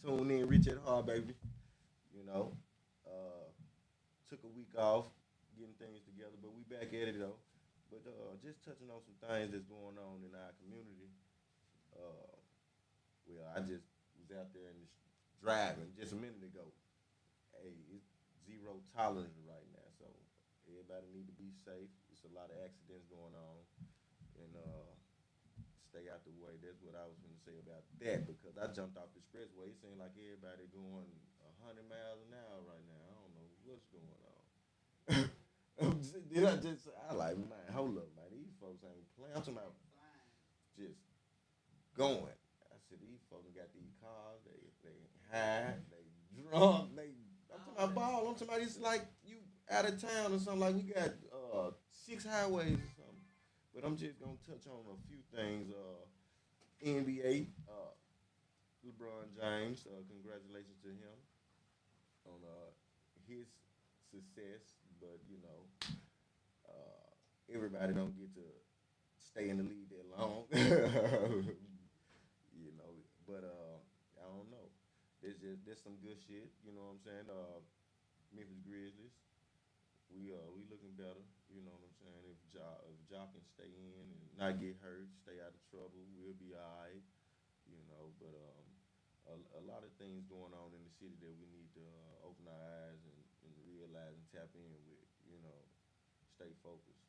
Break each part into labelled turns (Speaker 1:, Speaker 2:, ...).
Speaker 1: Tune in, Rich at Heart, baby. You know, uh, took a week off, getting things together, but we back at it though. But just touching on some things that's going on in our community. Uh, well, I just was out there and driving just a minute ago. Hey, it's zero tolerance right now, so everybody need to be safe. It's a lot of accidents going on, and stay out the way. That's what I was going to say about that because I jumped off the expressway. It seemed like everybody going 100 miles an hour right now. I don't know what's going on. Did I just? I like, man, hold up, man. These folks ain't playing. I'm talking about just going. I said these folks got these cars. They high. They drunk. They. I'm talking about ball. I'm talking about it's like you out of town or something. Like we got six highways or something. But I'm just gonna touch on a few things. NBA. LeBron James. Congratulations to him on his success. But you know, everybody don't get to stay in the league that long. You know, but I don't know. There's some good shit. You know what I'm saying? Memphis Grizzlies. We looking better. You know what I'm saying? If Ja can stay in and not get hurt, stay out of trouble, we'll be all right. You know, but a lot of things going on in the city that we need to open our eyes and realize and tap in with. You know, stay focused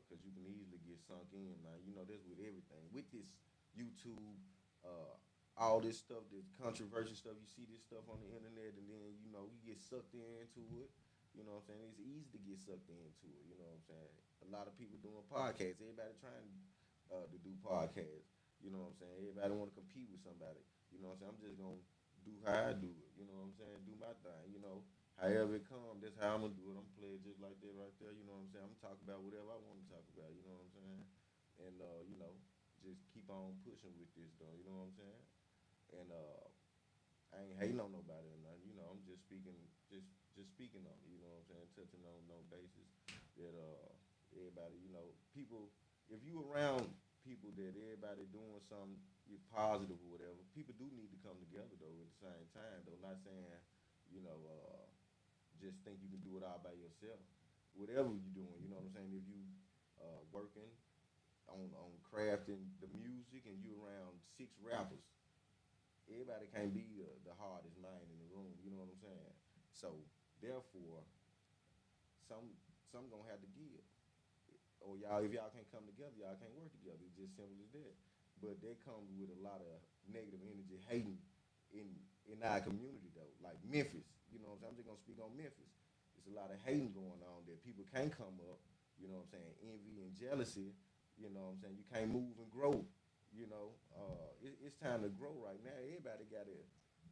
Speaker 1: because you can easily get sunk in, man. You know, that's with everything. With this YouTube, all this stuff, this controversial stuff, you see this stuff on the internet, and then you know you get sucked into it. You know what I'm saying? It's easy to get sucked into it. You know what I'm saying? A lot of people doing podcasts. Everybody trying to do podcasts. You know what I'm saying? Everybody want to compete with somebody. You know what I'm saying? I'm just gonna do how I do it. You know what I'm saying? Do my thing. You know, however it come, that's how I'm gonna do it. I'm gonna play it just like that right there. You know what I'm saying? I'm gonna talk about whatever I want to talk about. You know what I'm saying? And you know, just keep on pushing with this though. You know what I'm saying? And I ain't hating on nobody or nothing. You know, I'm just speaking, just speaking on it. You know what I'm saying? Touching on no basis that everybody, you know, people. If you around people that everybody doing something positive or whatever, people do need to come together though at the same time. Though, not saying you know just think you can do it all by yourself. Whatever you're doing, you know what I'm saying. If you working on crafting the music and you around six rappers, everybody can't be the hardest mind in the room. You know what I'm saying? So therefore, some gonna have to give. Or y'all, if y'all can't come together, y'all can't work together. It's just simple as that. But that comes with a lot of negative energy, hating in our community though. Like Memphis, you know what I'm saying? I'm just gonna speak on Memphis. There's a lot of hating going on that people can't come up. You know what I'm saying? Envy and jealousy. You know what I'm saying? You can't move and grow. You know, it's time to grow right now. Everybody got to,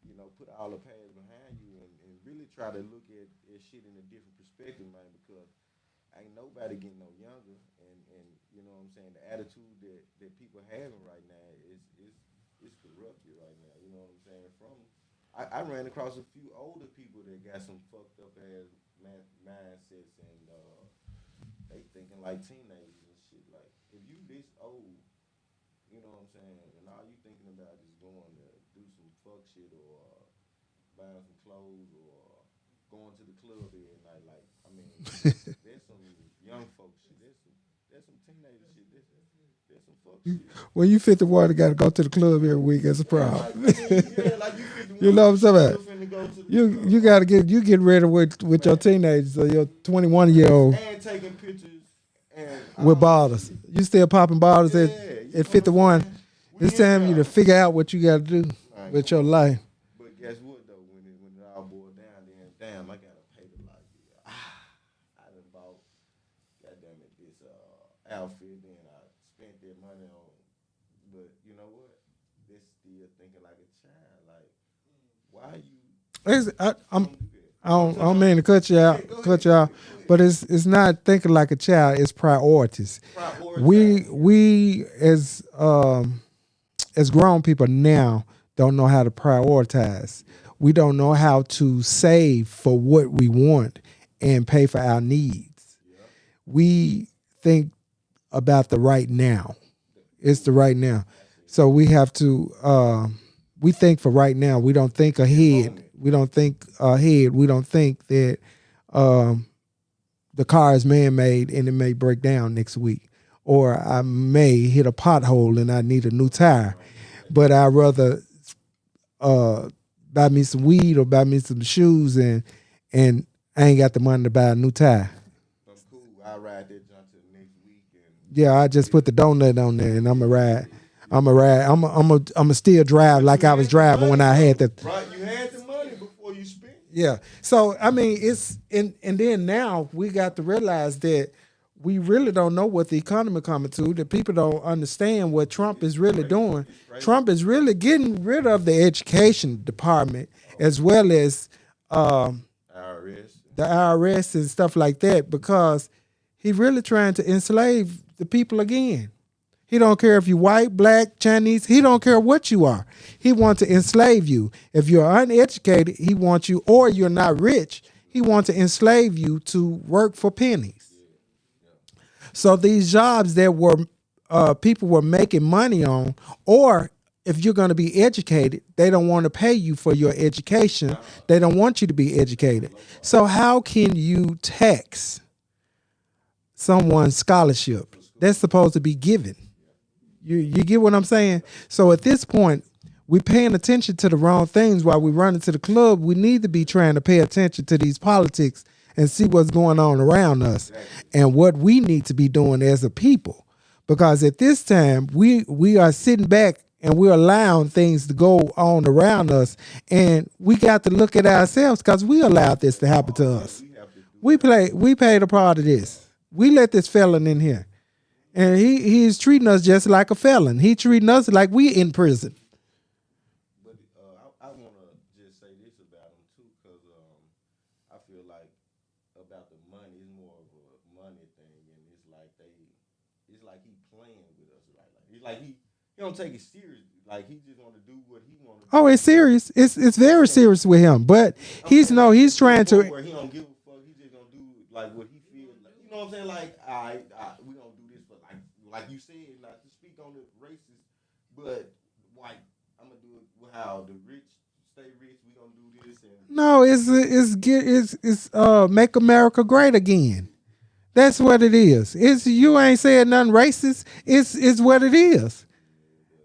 Speaker 1: you know, put all the past behind you and really try to look at shit in a different perspective, man, because ain't nobody getting no younger. And you know what I'm saying? The attitude that people having right now is corrupted right now. You know what I'm saying? I ran across a few older people that got some fucked up ass mindsets and they thinking like teenagers and shit. Like, if you this old, you know what I'm saying? And all you thinking about is going to do some fuck shit or buying some clothes or going to the club every night. Like, I mean, there's some young folks shit. There's some teenager shit. There's some fuck shit.
Speaker 2: When you 51, you got to go to the club every week. That's a problem.
Speaker 1: Like you 51,
Speaker 2: You know what I'm saying?
Speaker 1: still finna go to the club.
Speaker 2: You got to get ready with your teenagers or your 21-year-old
Speaker 1: and taking pictures and
Speaker 2: with
Speaker 1: all that
Speaker 2: bottles.
Speaker 1: shit.
Speaker 2: You still popping bottles
Speaker 1: Yeah, you know
Speaker 2: at
Speaker 1: what I'm
Speaker 2: 51.
Speaker 1: saying? We
Speaker 2: It's
Speaker 1: in
Speaker 2: time you to
Speaker 1: there.
Speaker 2: figure out what you got to do
Speaker 1: Man,
Speaker 2: with
Speaker 1: come
Speaker 2: your
Speaker 1: on.
Speaker 2: life.
Speaker 1: But guess what though? When it all boiled down, then damn, I gotta pay the light bill. I done bought, goddamn it, this outfit. Then I spent that money on. But you know what? They still thinking like a child. Like, why you
Speaker 2: I'm
Speaker 1: don't do that? You want
Speaker 2: I
Speaker 1: to touch
Speaker 2: don't
Speaker 1: on
Speaker 2: mean
Speaker 1: it?
Speaker 2: to cut you
Speaker 1: Yeah,
Speaker 2: out,
Speaker 1: go
Speaker 2: cut
Speaker 1: ahead,
Speaker 2: you
Speaker 1: go
Speaker 2: out,
Speaker 1: ahead, go ahead.
Speaker 2: but it's not thinking like a child. It's priorities. We
Speaker 1: Prioritize.
Speaker 2: we as grown people now don't know how to prioritize.
Speaker 1: Yeah,
Speaker 2: We don't know how to save for what we want and pay for our needs.
Speaker 1: yeah.
Speaker 2: We think about the right now.
Speaker 1: The,
Speaker 2: It's the
Speaker 1: ooh,
Speaker 2: right now.
Speaker 1: that's it.
Speaker 2: So we We think for right now. We don't think ahead.
Speaker 1: moment.
Speaker 2: We don't think ahead. We don't think that um, the car is man-made and it may break down next week, or I may hit a pothole and I need a new tire. But I'd rather buy me some weed or buy me some shoes, and I ain't got the money to buy a new tire.
Speaker 1: I'm cool. I'll ride that junk to the next week. And
Speaker 2: Yeah, I just put the donut on there and I'm a ride. I'm a ride. I'm a still drive like I was driving when I had the.
Speaker 1: right, you had the money before you spent.
Speaker 2: Yeah. So I mean, it's and then now we got to realize that we really don't know what the economy coming to. That people don't understand what Trump is really doing. Trump is really getting rid of the education department as well as
Speaker 1: IRS.
Speaker 2: the IRS and stuff like that, because he really trying to enslave the people again. He don't care if you white, black, Chinese. He don't care what you are. He wants to enslave you. If you're uneducated, he wants you, or you're not rich, he wants to enslave you to work for pennies. So these jobs that were people were making money on, or if you're going to be educated, they don't want to pay you for your education. They don't want you to be educated. So how can you tax someone's scholarship that's supposed to be given? You get what I'm saying? So at this point, we're paying attention to the wrong things while we run into the club. We need to be trying to pay attention to these politics and see what's going on around us and what we need to be doing as a people. Because at this time, we are sitting back and we're allowing things to go on around us. And we got to look at ourselves because we allowed this to happen to us. We paid a part of this. We let this felon in here. And he's treating us just like a felon. He treating us like we in prison.
Speaker 1: But I want to just say this about him too, because I feel like about the money is more of a money thing, and it's like he playing with us, right? Like it's like he don't take it serious. Like he just want to do what he want to do.
Speaker 2: Oh, it's serious. It's very serious with him. But he's trying to.
Speaker 1: Where he don't give a fuck. He just gonna do like what he feels. Like, you know what I'm saying? Like we gonna do this for like you said, not to speak on the races, but white. I'm gonna do it with how the rich stay rich. We gonna do this and
Speaker 2: No, it's make America great again. That's what it is. It's you ain't saying nothing racist. It's what it is.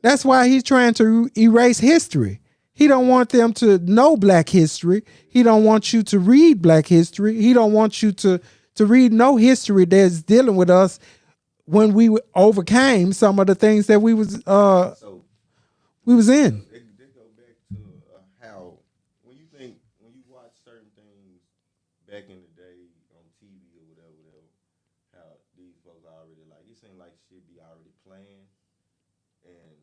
Speaker 2: That's why he's trying to erase history. He don't want them to know black history. He don't want you to read black history. He don't want you to read no history that's dealing with us when we overcame some of the things that we was
Speaker 1: so
Speaker 2: in.
Speaker 1: they go back to how when you watch certain things back in the day on TV or whatever, how these folks already like it seemed like shit be already planned, and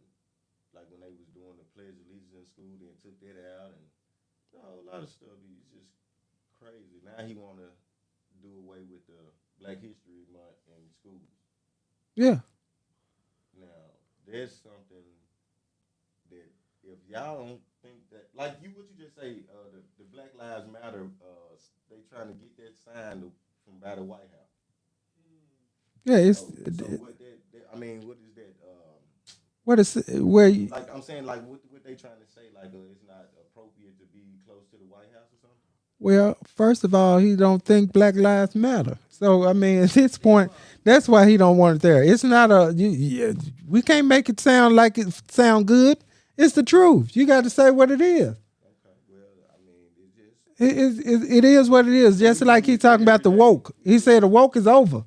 Speaker 1: like when they was doing the Pledge of Allegiance in school, then took that out, and a whole lot of stuff is just crazy. Now he want to do away with the Black History Month in schools.
Speaker 2: Yeah.
Speaker 1: Now there's something that if y'all don't think that, like what you just say, the Black Lives Matter, they trying to get that signed from by the White House.
Speaker 2: Yeah, it's
Speaker 1: So what I mean, what is that?
Speaker 2: what is where you,
Speaker 1: Like I'm saying, like what they trying to say, like it's not appropriate to be close to the White House or something.
Speaker 2: well, first of all, he don't think Black Lives Matter. So I mean, at this point, that's why he don't want it there. It's not we can't make it sound like it sound good. It's the truth. You got to say what it is.
Speaker 1: Okay, well, I mean,
Speaker 2: It is what it is. Just like he talking about the woke. He said the woke is over.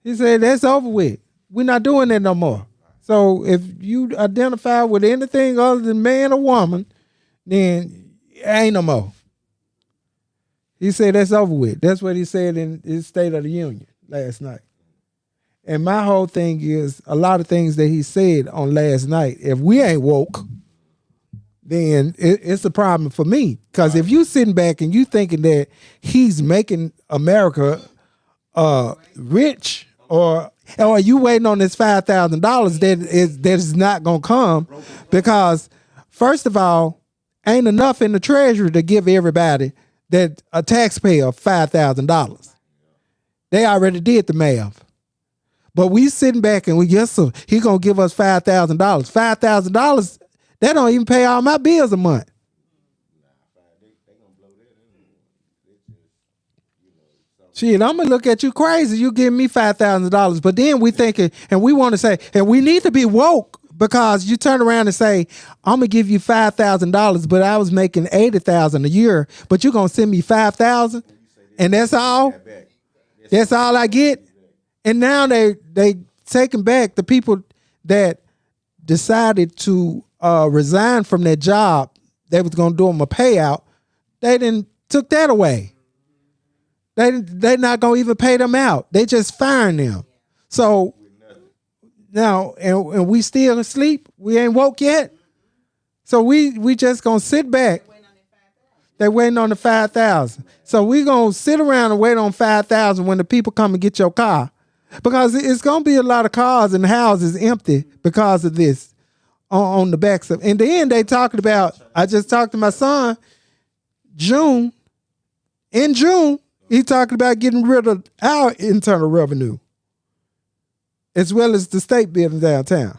Speaker 2: He said that's over with. We're not doing that no more. So if you identify with anything other than man or woman, then ain't no more. He said that's over with. That's what he said in his State of the Union last night. And my whole thing is a lot of things that he said on last night. If we ain't woke, then it's a problem for me. Because if you sitting back and you thinking that he's making America rich, or you waiting on this $5,000 that is not gonna come, because first of all, ain't enough in the treasury to give everybody that a taxpayer $5,000. They already did the math. But we sitting back and he gonna give us $5,000. $5,000 That don't even pay all my bills a month.
Speaker 1: They gonna blow that in. They just, you know,
Speaker 2: Shit, I'm gonna look at you crazy. You give me $5,000, but then we thinking, and we want to say, and we need to be woke because you turn around and say, I'm gonna give you $5,000, but I was making $80,000 a year, but you gonna send me $5,000, and that's all. That's all I get. And now they taking back the people that decided to resign from their job. They was gonna do them a payout. They didn't took that away. They not gonna even pay them out. They just firing them. So now and we still asleep. We ain't woke yet. So we just gonna sit back. They waiting on the 5,000. So we gonna sit around and wait on 5,000 when the people come and get your car, because it's gonna be a lot of cars and houses empty because of this on the backs of. And then they talking about. I just talked to my son. In June, he talking about getting rid of our internal revenue, as well as the state building downtown.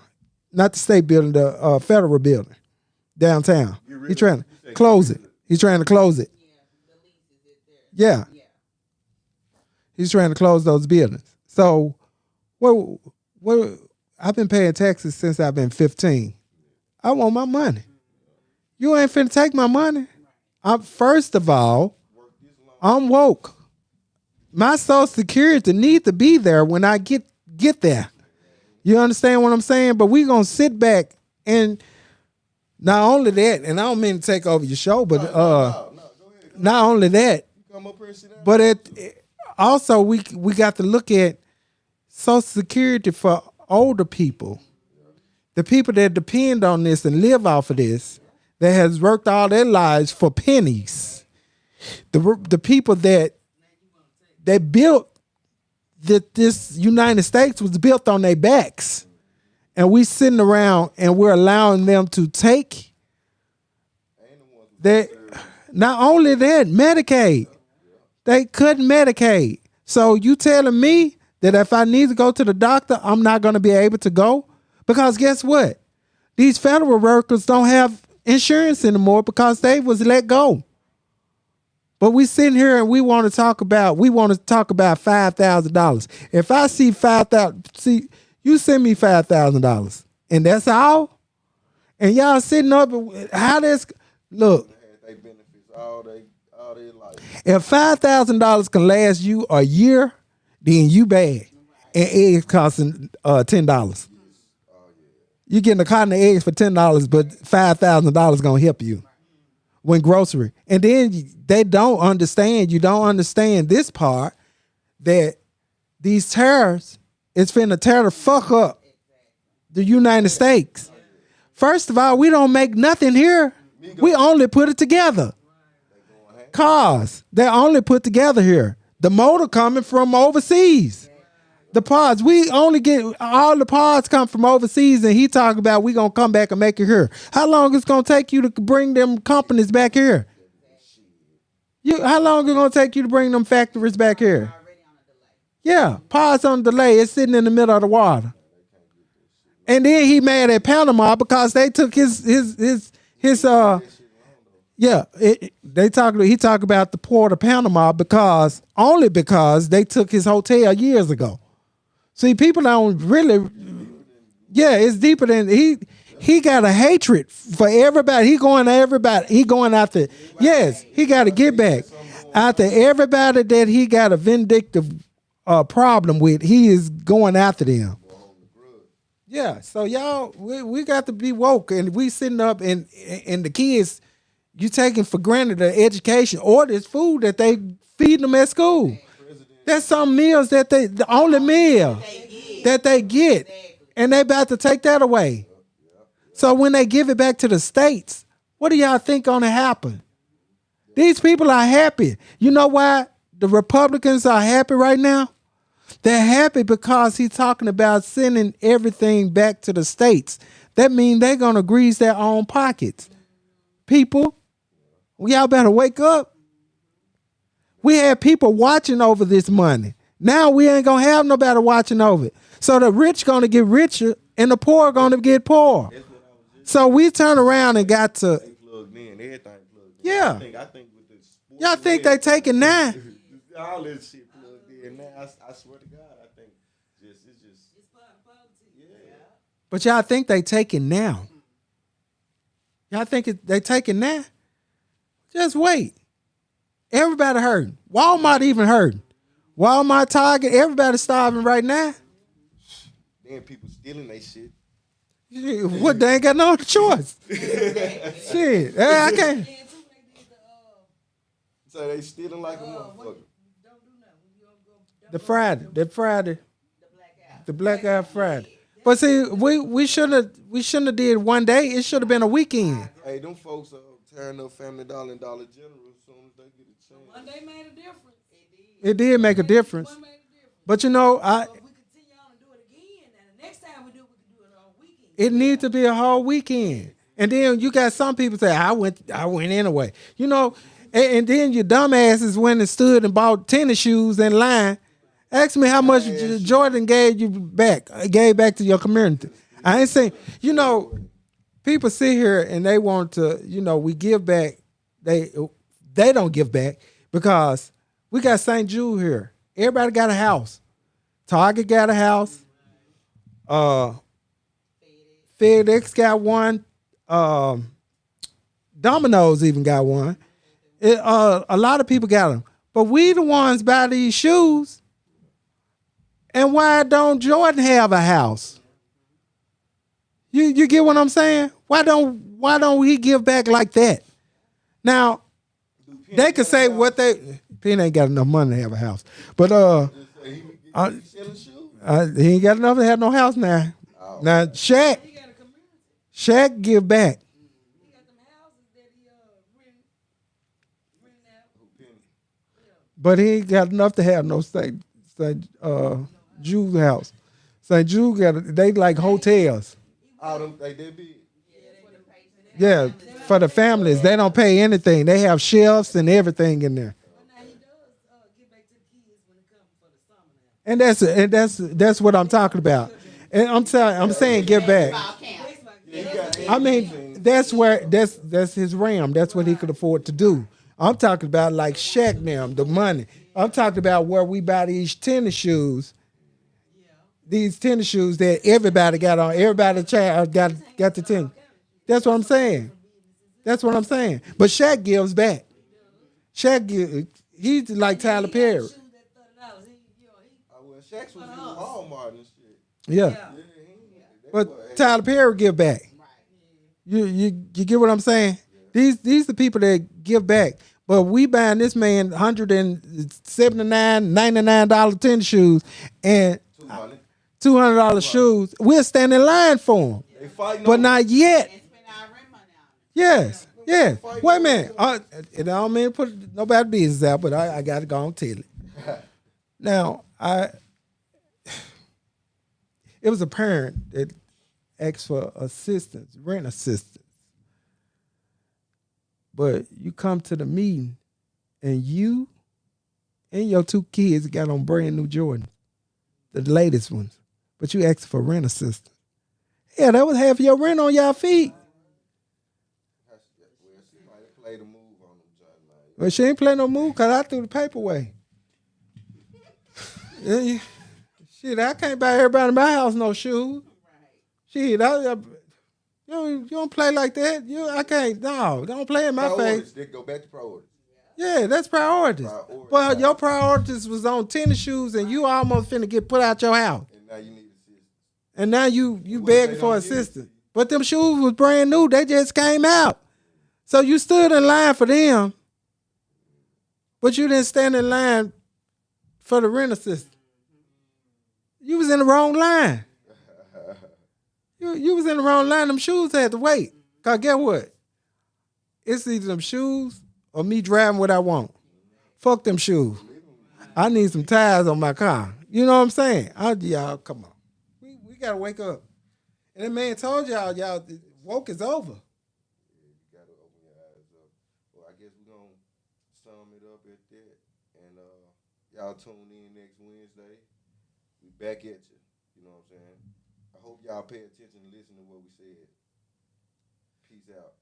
Speaker 2: Not the state building, the federal building downtown. He's trying to close it. He's trying to close it. Yeah. He's trying to close those buildings. So, what? I've been paying taxes since I've been 15. I want my money. You ain't finna take my money. First of all, I'm woke. My Social Security need to be there when I get there. You understand what I'm saying? But we gonna sit back and not only that, and I don't mean to take over your show, but not only that, but also we got to look at Social Security for older people, the people that depend on this and live off of this, that has worked all their lives for pennies, the people that built that this United States was built on their backs. And we sitting around and we're allowing them to take that. Not only that, Medicaid. They cut Medicaid. So you telling me that if I need to go to the doctor, I'm not going to be able to go? Because guess what? These federal workers don't have insurance anymore because they was let go. But we sitting here and we want to talk about $5,000. If I see $5,000, you send me $5,000, and that's all. And y'all sitting up, how this look?
Speaker 1: They benefits all their life.
Speaker 2: If $5,000 can last you a year, then you bad. And eggs costing $10. You getting a carton of eggs for $10, but $5,000 gonna help you when grocery. And then they don't understand. You don't understand this part, that these tariffs is finna tear the fuck up the United States. First of all, we don't make nothing here. We only put it together. Cars, they're only put together here. The motor coming from overseas. The parts, we only get, all the parts come from overseas, and he talking about we gonna come back and make it here. How long it's gonna take you to bring them companies back here? How long it's gonna take you to bring them factories back here? Yeah, parts on delay. It's sitting in the middle of the water. And then he mad at Panama because they took he talked about the port of Panama because they took his hotel years ago. See, people don't really, it's deeper than, he got a hatred for everybody. He going to everybody. He going after, he got to get back. After everybody that he got a vindictive problem with, he is going after them. Yeah, so y'all, we got to be woke, and we sitting up and the kids, you taking for granted the education or this food that they feed them at school. There's some meals that the only meal that they get, and they about to take that away. So when they give it back to the states, what do y'all think gonna happen? These people are happy. You know why the Republicans are happy right now? They're happy because he's talking about sending everything back to the states. That means they're gonna grease their own pockets. People, y'all better wake up. We had people watching over this money. Now we ain't gonna have nobody watching over it. So the rich gonna get richer and the poor gonna get poor. So we turn around and got to,
Speaker 1: They plugged in, everything plugged in.
Speaker 2: yeah.
Speaker 1: I think with the sports,
Speaker 2: Y'all think they taking now?
Speaker 1: all this shit plugged in. Now I swear to God, I think it's just yeah.
Speaker 2: But y'all think they taking now? Y'all think they taking now? Just wait. Everybody hurting. Walmart even hurting. Walmart, Target, everybody starving right now.
Speaker 1: Then people stealing they shit.
Speaker 2: What, they ain't got no other choice. Shit, I can't.
Speaker 1: So they stealing like a motherfucker.
Speaker 2: The Friday, the blackout Friday. But see, we shouldn't have did one day. It should have been a weekend.
Speaker 1: Hey, them folks are tearing up Family Dollar and Dollar General as soon as they get a chance.
Speaker 3: One day made a difference.
Speaker 2: It did make a difference.
Speaker 3: One made a difference.
Speaker 2: But you know,
Speaker 3: But if we continue on and do it again, and the next time we do it on weekend.
Speaker 2: it needs to be a whole weekend. And then you got some people say, I went anyway. You know, and then your dumbasses went and stood and bought tennis shoes in line. Ask me how much Jordan gave back to your community. I ain't saying, you know, people sit here and they want to, you know, we give back. They don't give back because we got St. Jude here. Everybody got a house. Target got a house. FedEx got one. Domino's even got one. A lot of people got them. But we the ones buy these shoes. And why don't Jordan have a house? You get what I'm saying? Why don't he give back like that? Now, they could say what Penn ain't got enough money to have a house. But
Speaker 1: He selling shoes?
Speaker 2: he ain't got enough to have no house now. Now Shaq give back.
Speaker 3: He got them houses that he renting out.
Speaker 2: But he ain't got enough to have no St. Jude house. St. Jude they like hotels.
Speaker 1: All them they big.
Speaker 2: Yeah, for the families. They don't pay anything. They have shelves and everything in there.
Speaker 3: But now he does give back to the kids when it comes for the summer now.
Speaker 2: And that's what I'm talking about. And I'm saying give back. I mean, that's his realm. That's what he could afford to do. I'm talking about like Shaq now, the money. I'm talking about where we buy these tennis shoes. These tennis shoes that everybody got on. Everybody child got the tennis. That's what I'm saying. That's what I'm saying. But Shaq gives back. He's like Tyler Perry.
Speaker 3: Shoes that $30.
Speaker 1: Well, Shaq's was in Walmart and shit.
Speaker 2: Yeah. But Tyler Perry give back. You get what I'm saying? These the people that give back. But we buying this man $179, $99 tennis shoes and $200 shoes. We'll stand in line for him.
Speaker 1: They fighting
Speaker 2: But
Speaker 1: over
Speaker 2: not yet. Yes.
Speaker 1: Yeah.
Speaker 2: Wait a minute. I don't mean to put nobody's business out, but I got to go and tell it. Now, it was a parent that asked for assistance, rent assistance. But you come to the meeting and you and your two kids got on brand new Jordans, the latest ones. But you asked for rent assistance. Yeah, that was half your rent on y'all feet.
Speaker 1: She might have played a move on them, John.
Speaker 2: Well, she ain't playing no move because I threw the paper away. Shit, I can't buy everybody in my house no shoes. Shit, you don't play like that. I can't. No, don't play in my face.
Speaker 1: They go back to priorities.
Speaker 2: Yeah, that's priorities. But your priorities was on tennis shoes, and you almost finna get put out your house.
Speaker 1: And now you need assistance.
Speaker 2: And now you begging for assistance. But them shoes was brand new. They just came out. So you stood in line for them, but you didn't stand in line for the rent assistance. You was in the wrong line. You was in the wrong line. Them shoes had to wait. Cause guess what? It's either them shoes or me driving what I want. Fuck them shoes. I need some tires on my car. You know what I'm saying? Y'all, come on. We gotta wake up. And that man told y'all woke is over.
Speaker 1: You gotta open your eyes up. Well, I guess we're gonna sum it up at that. And y'all tune in next Wednesday. We back at you. You know what I'm saying? I hope y'all pay attention and listen to what we said. Peace out.